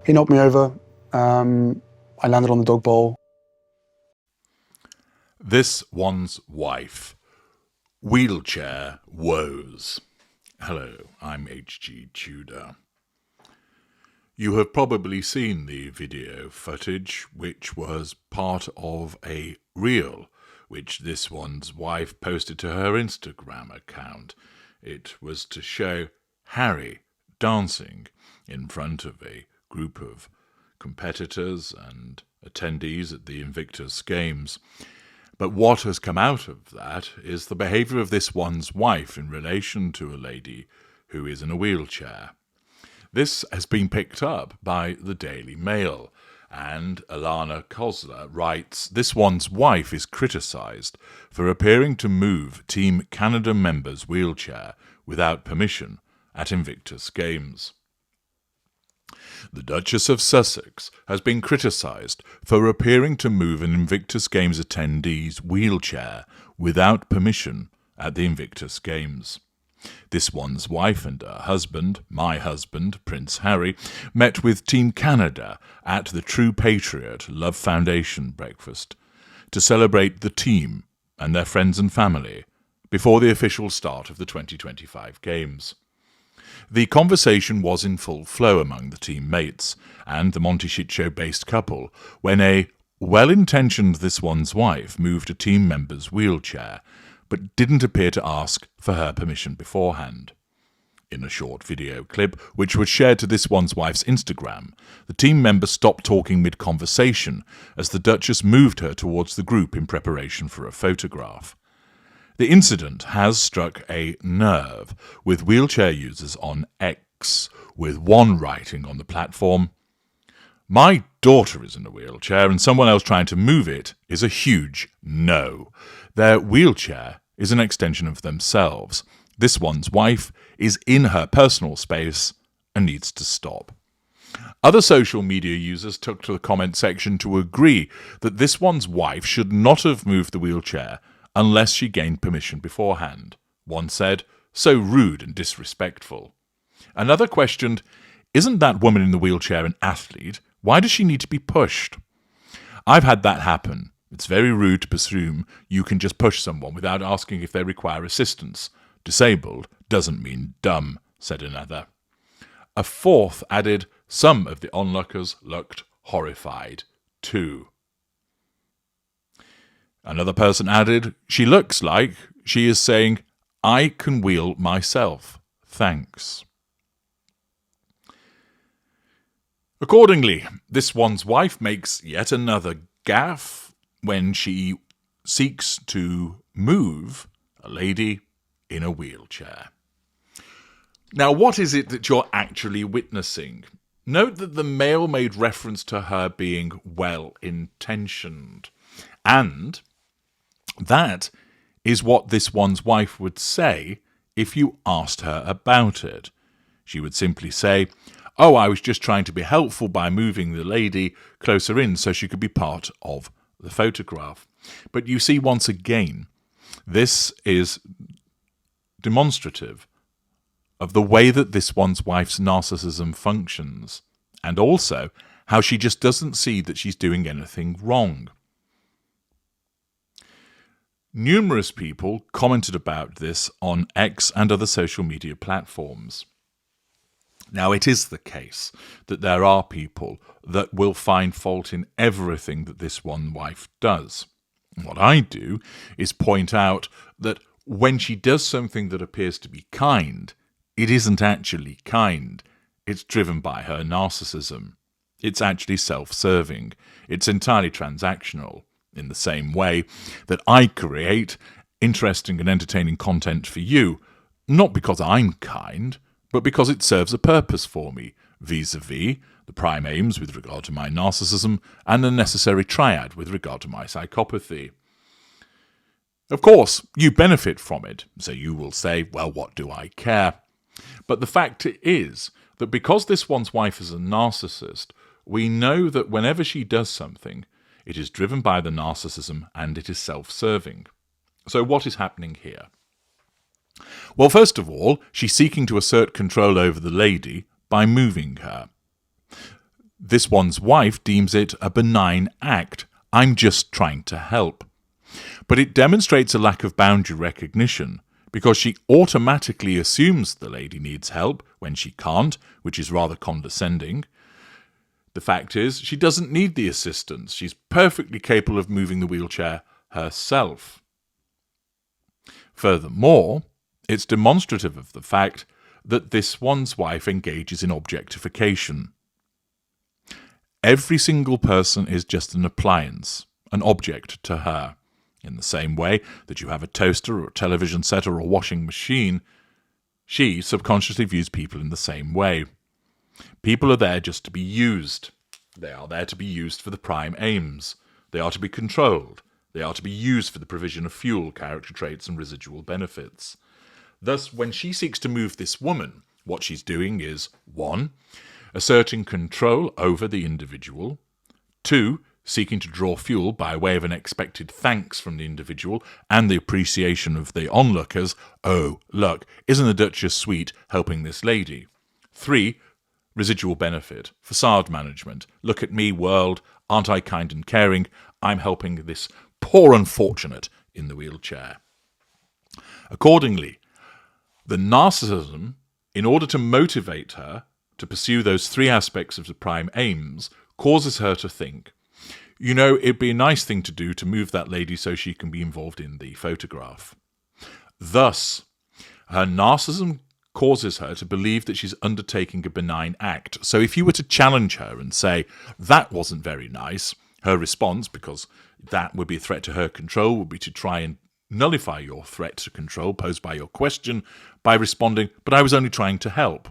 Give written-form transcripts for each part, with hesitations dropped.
He knocked me over. I landed on the dog bowl. This one's wife. Wheelchair woes. Hello, I'm H.G. Tudor. You have probably seen the video footage, which was part of a reel which this one's wife posted to her Instagram account. It was to show Harry dancing in front of a group of competitors and attendees at the Invictus Games. But what has come out of that is the behaviour of this one's wife in relation to a lady who is in a wheelchair. This has been picked up by the Daily Mail, and Alana Kosler writes, "This one's wife is criticised for appearing to move Team Canada member's wheelchair without permission at Invictus Games." The Duchess of Sussex has been criticised for appearing to move an Invictus Games attendee's wheelchair without permission at the Invictus Games. This one's wife and her husband, my husband, Prince Harry, met with Team Canada at the True Patriot Love Foundation breakfast to celebrate the team and their friends and family before the official start of the 2025 Games. The conversation was in full flow among the teammates and the Monty Shit Show-based couple when a well-intentioned this one's wife moved a team member's wheelchair but didn't appear to ask for her permission beforehand. In a short video clip, which was shared to this one's wife's Instagram, the team member stopped talking mid-conversation as the Duchess moved her towards the group in preparation for a photograph. The incident has struck a nerve with wheelchair users on X, with one writing on the platform, "My daughter is in a wheelchair and someone else trying to move it is a huge no. Their wheelchair is an extension of themselves. This one's wife is in her personal space and needs to stop." Other social media users took to the comment section to agree that this one's wife should not have moved the wheelchair unless she gained permission beforehand. One said, "So rude and disrespectful." Another questioned, "Isn't that woman in the wheelchair an athlete? Why does she need to be pushed?" I've had that happen. It's very rude to presume you can just push someone without asking if they require assistance. Disabled doesn't mean dumb, said another. A fourth added, "Some of the onlookers looked horrified, too." Another person added, "She looks like she is saying, 'I can wheel myself, thanks.'" Accordingly, this one's wife makes yet another gaffe when she seeks to move a lady in a wheelchair. Now, what is it that you're actually witnessing? Note that the Mail made reference to her being well-intentioned, and that is what this one's wife would say if you asked her about it. She would simply say, "Oh, I was just trying to be helpful by moving the lady closer in so she could be part of the photograph." But you see, once again, this is demonstrative of the way that this one's wife's narcissism functions, and also how she just doesn't see that she's doing anything wrong. Numerous people commented about this on X and other social media platforms. Now, it is the case that there are people that will find fault in everything that this one wife does. What I do is point out that when she does something that appears to be kind, it isn't actually kind. It's driven by her narcissism. It's actually self-serving. It's entirely transactional, in the same way that I create interesting and entertaining content for you, not because I'm kind, but because it serves a purpose for me, vis-a-vis the prime aims with regard to my narcissism and the necessary triad with regard to my psychopathy. Of course, you benefit from it, so you will say, well, what do I care? But the fact is that because this one's wife is a narcissist, we know that whenever she does something, it is driven by the narcissism and it is self-serving. So what is happening here? Well, first of all, she's seeking to assert control over the lady by moving her. This one's wife deems it a benign act. I'm just trying to help. But it demonstrates a lack of boundary recognition, because she automatically assumes the lady needs help when she can't, which is rather condescending. The fact is, she doesn't need the assistance. She's perfectly capable of moving the wheelchair herself. Furthermore, it's demonstrative of the fact that this one's wife engages in objectification. Every single person is just an appliance, an object to her. In the same way that you have a toaster or a television set or a washing machine, she subconsciously views people in the same way. People are there just to be used. They are there to be used for the prime aims. They are to be controlled. They are to be used for the provision of fuel, character traits, and residual benefits. Thus, when she seeks to move this woman, what she's doing is 1. Asserting control over the individual, 2. Seeking to draw fuel by way of an expected thanks from the individual and the appreciation of the onlookers. Oh, look, isn't the Duchess sweet helping this lady? 3. Residual benefit, facade management. Look at me, world. Aren't I kind and caring? I'm helping this poor unfortunate in the wheelchair. Accordingly, the narcissism, in order to motivate her to pursue those 3 aspects of the prime aims, causes her to think, you know, it'd be a nice thing to do to move that lady so she can be involved in the photograph. Thus, her narcissism causes her to believe that she's undertaking a benign act. So if you were to challenge her and say, that wasn't very nice, her response, because that would be a threat to her control, would be to try and nullify your threat to control posed by your question by responding, but I was only trying to help.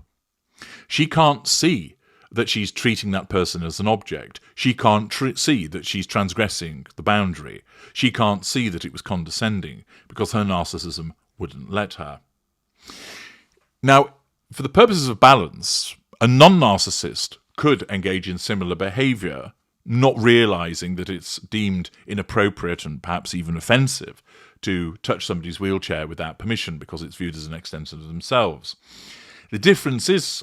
She can't see that she's treating that person as an object. She can't see that she's transgressing the boundary. She can't see that it was condescending because her narcissism wouldn't let her. Now, for the purposes of balance, a non-narcissist could engage in similar behaviour, not realising that it's deemed inappropriate and perhaps even offensive to touch somebody's wheelchair without permission because it's viewed as an extension of themselves. The difference is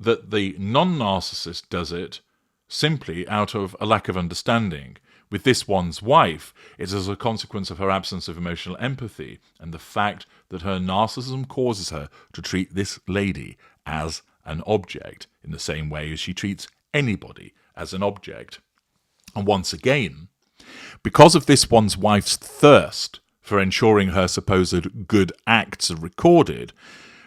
that the non-narcissist does it simply out of a lack of understanding. With this one's wife, it's as a consequence of her absence of emotional empathy and the fact that her narcissism causes her to treat this lady as an object in the same way as she treats anybody as an object. And once again, because of this one's wife's thirst for ensuring her supposed good acts are recorded,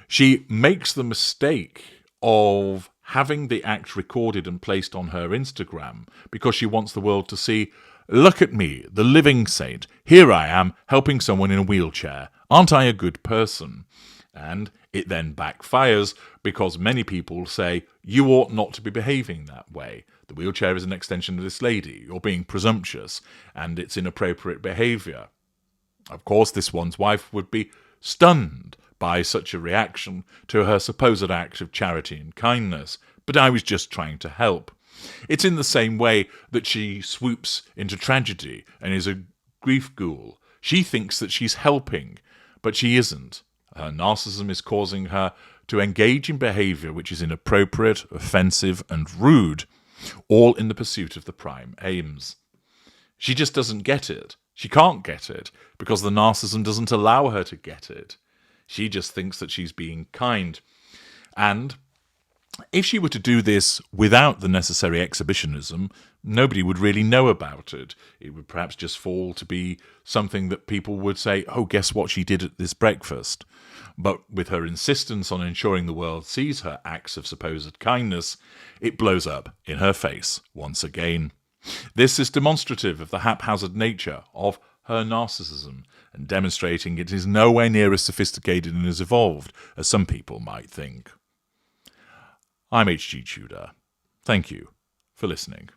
she makes the mistake of having the act recorded and placed on her Instagram because she wants the world to see, look at me, the living saint. Here I am helping someone in a wheelchair. Aren't I a good person? And it then backfires because many people say, you ought not to be behaving that way. The wheelchair is an extension of this lady. You're being presumptuous and it's inappropriate behaviour. Of course, this one's wife would be stunned by such a reaction to her supposed act of charity and kindness, but I was just trying to help. It's in the same way that she swoops into tragedy and is a grief ghoul. She thinks that she's helping, but she isn't. Her narcissism is causing her to engage in behaviour which is inappropriate, offensive and rude, all in the pursuit of the prime aims. She just doesn't get it. She can't get it because the narcissism doesn't allow her to get it. She just thinks that she's being kind. And if she were to do this without the necessary exhibitionism, nobody would really know about it. It would perhaps just fall to be something that people would say, oh, guess what she did at this breakfast? But with her insistence on ensuring the world sees her acts of supposed kindness, it blows up in her face once again. This is demonstrative of the haphazard nature of her narcissism and demonstrating it is nowhere near as sophisticated and as evolved as some people might think. I'm H.G. Tudor. Thank you for listening.